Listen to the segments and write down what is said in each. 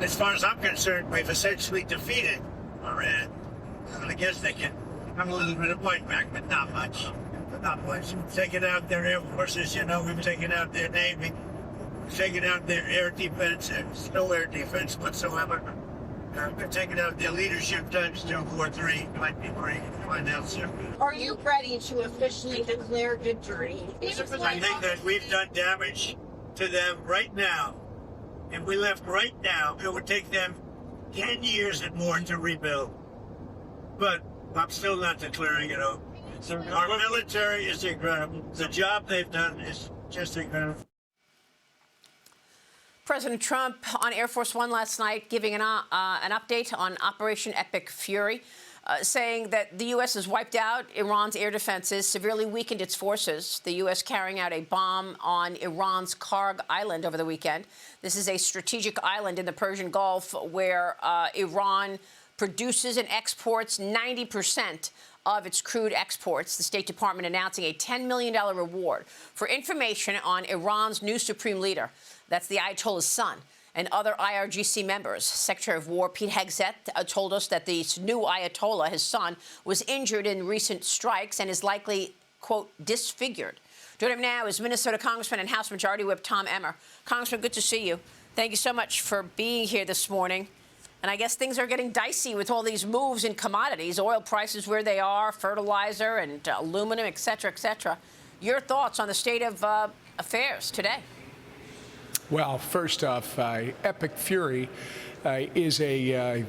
as far as I'm concerned, we've essentially defeated Iran. I guess they can have a little bit of point back, but not much. Not much. We've taken out their air forces, we've taken out their navy, we've taken out their air defense, and no air defense whatsoever. We've taken out their leadership times 2, 4, 3, might be 3, find out soon. Are you ready to officially declare victory? I think that we've done damage to them right now. If we left right now, it would take them 10 years and more to rebuild. But I'm still not declaring it over. Our military is incredible. The job they've done is just incredible. President Trump on Air Force One last night giving an update on Operation Epic Fury, saying that the U.S. has wiped out Iran's air defenses, severely weakened its forces. The U.S. carrying out a bomb on Iran's Karg Island over the weekend. This is a strategic island in the Persian Gulf where Iran produces and exports 90% of its crude exports. The State Department announcing a $10 million reward for information on Iran's new supreme leader. That's the Ayatollah's son and other IRGC members. Secretary of War Pete Hegseth told us that the new Ayatollah, his son, was injured in recent strikes and is likely, quote, disfigured. Joining him now is Minnesota Congressman and House Majority Whip Tom Emmer. Congressman, good to see you. Thank you so much for being here this morning. And I guess things are getting dicey with all these moves in commodities, oil prices where they are, fertilizer and aluminum, et cetera, et cetera. Your thoughts on the state of affairs today? Well, first off, Epic Fury is a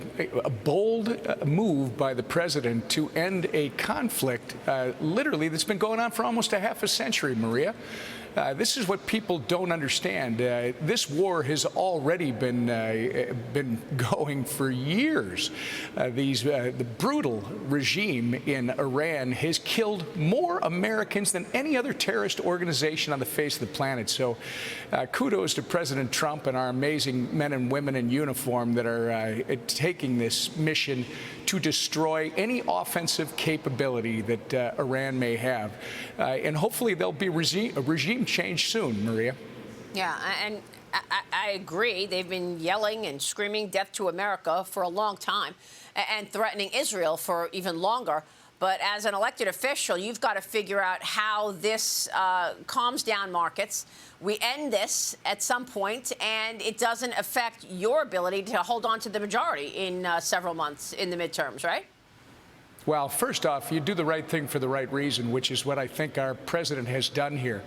bold move by the president to end a conflict, literally, that's been going on for almost a half a century, Maria. This is what people don't understand. This war has already been going for years. The brutal regime in Iran has killed more Americans than any other terrorist organization on the face of the planet. So kudos to President Trump and our amazing men and women in uniform that are taking this mission to destroy any offensive capability that Iran may have. And hopefully there'll be a regime change soon, Maria. Yeah, and I agree. They've been yelling and screaming death to America for a long time and threatening Israel for even longer. But as an elected official, you've got to figure out how this calms down markets. We end this at some point, and it doesn't affect your ability to hold on to the majority in several months in the midterms, right? Well, first off, you do the right thing for the right reason, which is what I think our president has done here.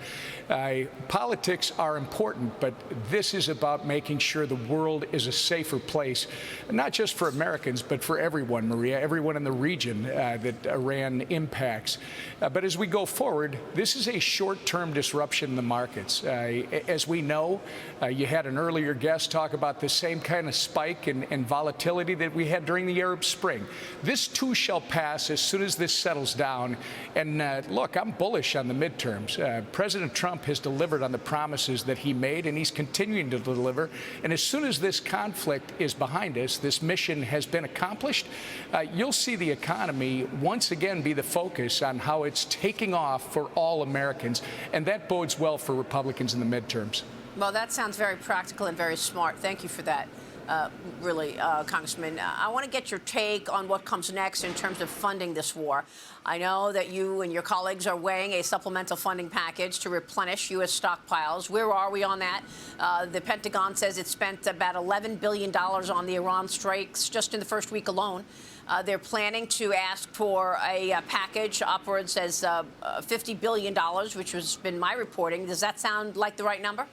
Politics are important, but this is about making sure the world is a safer place, not just for Americans, but for everyone, Maria, everyone in the region that Iran impacts. But as we go forward, this is a short-term disruption in the markets. As we know, you had an earlier guest talk about the same kind of spike and volatility that we had during the Arab Spring. This too shall pass as soon as this settles down. And look, I'm bullish on the midterms. President Trump has delivered on the promises that he made, and he's continuing to deliver. And as soon as this conflict is behind us, this mission has been accomplished, you'll see the economy once again be the focus on how it's taking off for all Americans. And that bodes well for Republicans in the midterms. Well, that sounds very practical and very smart. Thank you for that. Really, Congressman. I want to get your take on what comes next in terms of funding this war. I know that you and your colleagues are weighing a supplemental funding package to replenish U.S. stockpiles. Where are we on that? The Pentagon says it spent about $11 billion on the Iran strikes just in the first week alone. They're planning to ask for a package upwards as $50 billion, which has been my reporting. Does that sound like the right number?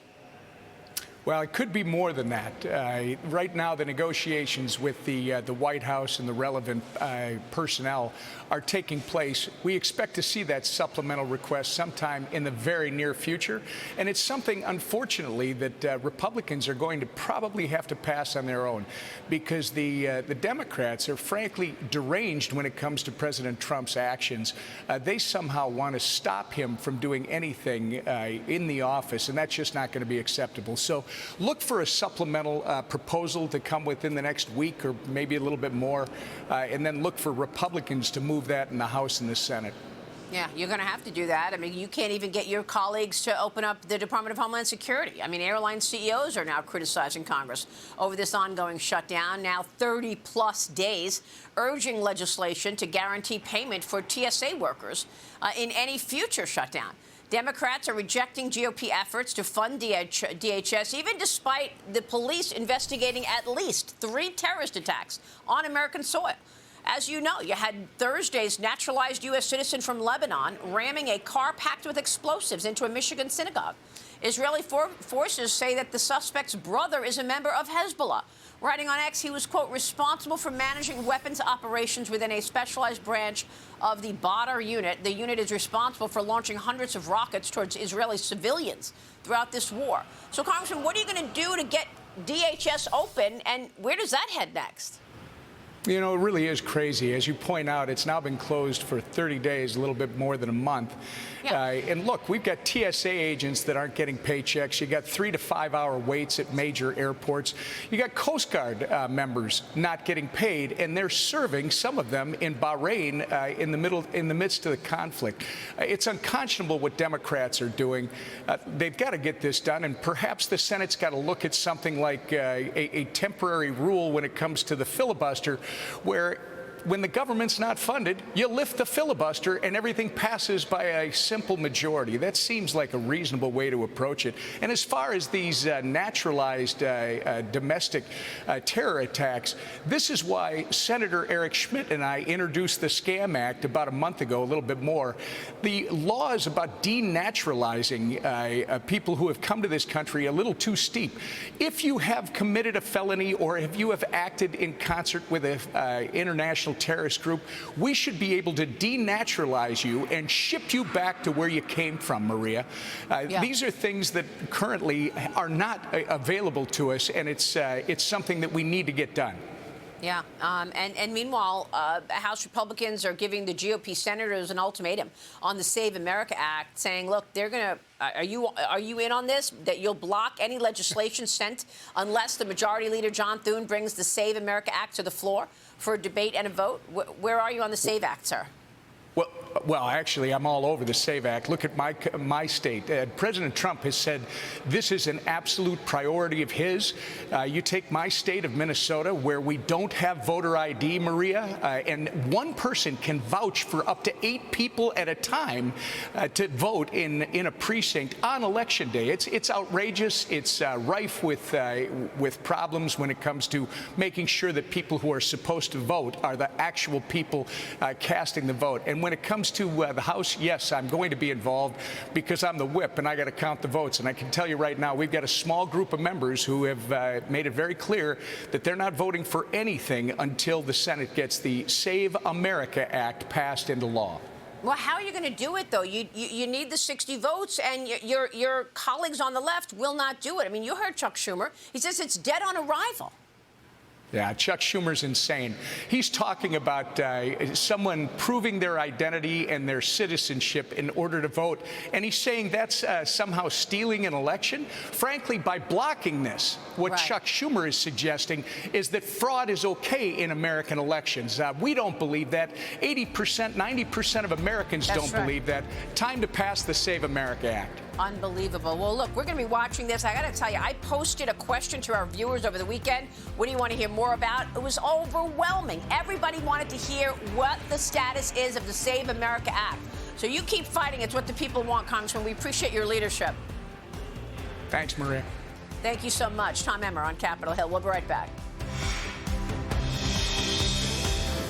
Well, it could be more than that. Right now, the negotiations with the White House and the relevant personnel are taking place. We expect to see that supplemental request sometime in the very near future. And it's something, unfortunately, that Republicans are going to probably have to pass on their own, because the Democrats are frankly deranged when it comes to President Trump's actions. They somehow want to stop him from doing anything in the office, and that's just not going to be acceptable. So look for a supplemental proposal to come within the next week or maybe a little bit more, and then look for Republicans to move that in the House and the Senate. Yeah, you're going to have to do that. I mean, you can't even get your colleagues to open up the Department of Homeland Security. I mean, airline CEOs are now criticizing Congress over this ongoing shutdown, now 30-plus days, urging legislation to guarantee payment for TSA workers in any future shutdown. Democrats are rejecting GOP efforts to fund DHS, even despite the police investigating at least 3 terrorist attacks on American soil. As you know, you had Thursday's naturalized U.S. citizen from Lebanon ramming a car packed with explosives into a Michigan synagogue. Israeli forces say that the suspect's brother is a member of Hezbollah. Writing on X, he was, quote, responsible for managing weapons operations within a specialized branch of the Badr unit. The unit is responsible for launching hundreds of rockets towards Israeli civilians throughout this war. So, Congressman, what are you going to do to get DHS open, and where does that head next? You know, it really is crazy. As you point out, it's now been closed for 30 days, a little bit more than a month. Yeah. And look, we've got TSA agents that aren't getting paychecks. You got 3 to 5 hour waits at major airports. You got Coast Guard members not getting paid, and they're serving, some of them, in Bahrain in the midst of the conflict. It's unconscionable what Democrats are doing. They've got to get this done, and perhaps the Senate's got to look at something like a temporary rule when it comes to the filibuster, where when the government's not funded, you lift the filibuster and everything passes by a simple majority. That seems like a reasonable way to approach it. And as far as these naturalized domestic terror attacks, this is why Senator Eric Schmitt and I introduced the Scam Act about a month ago, a little bit more. The law is about denaturalizing people who have come to this country a little too steep. If you have committed a felony or if you have acted in concert with an international terrorist group, we should be able to denaturalize you and ship you back to where you came from, Maria. These are things that currently are not available to us, and it's something that we need to get done. Yeah, and meanwhile, House Republicans are giving the GOP senators an ultimatum on the Save America Act, saying, look, they're going to, are you in on this, that you'll block any legislation sent unless the Majority Leader John Thune brings the Save America Act to the floor for a debate and a vote? Where are you on the Save Act, sir? Well, actually, I'm all over the SAVE Act. Look at my state. President Trump has said this is an absolute priority of his. You take my state of Minnesota, where we don't have voter ID, Maria, and one person can vouch for up to 8 people at a time to vote in a precinct on Election Day. It's outrageous. It's rife with problems when it comes to making sure that people who are supposed to vote are the actual people casting the vote. And when it comes to the House, yes, I'm going to be involved because I'm the whip and I got to count the votes. And I can tell you right now, we've got a small group of members who have made it very clear that they're not voting for anything until the Senate gets the Save America Act passed into law. Well, how are you going to do it, though? You need the 60 votes, and your colleagues on the left will not do it. I mean, you heard Chuck Schumer. He says it's dead on arrival. Yeah, Chuck Schumer's insane. He's talking about someone proving their identity and their citizenship in order to vote, and he's saying that's somehow stealing an election. Frankly, by blocking this, what Chuck Schumer is suggesting is that fraud is okay in American elections. We don't believe that. 80%, 90% of Americans don't believe that. Time to pass the Save America Act. Unbelievable. Well, look, we're going to be watching this. I got to tell you, I posted a question to our viewers over the weekend. What do you want to hear more about? It was overwhelming. Everybody wanted to hear what the status is of the Save America Act. So you keep fighting. It's what the people want, Congressman. We appreciate your leadership. Thanks, Maria. Thank you so much. Tom Emmer on Capitol Hill. We'll be right back.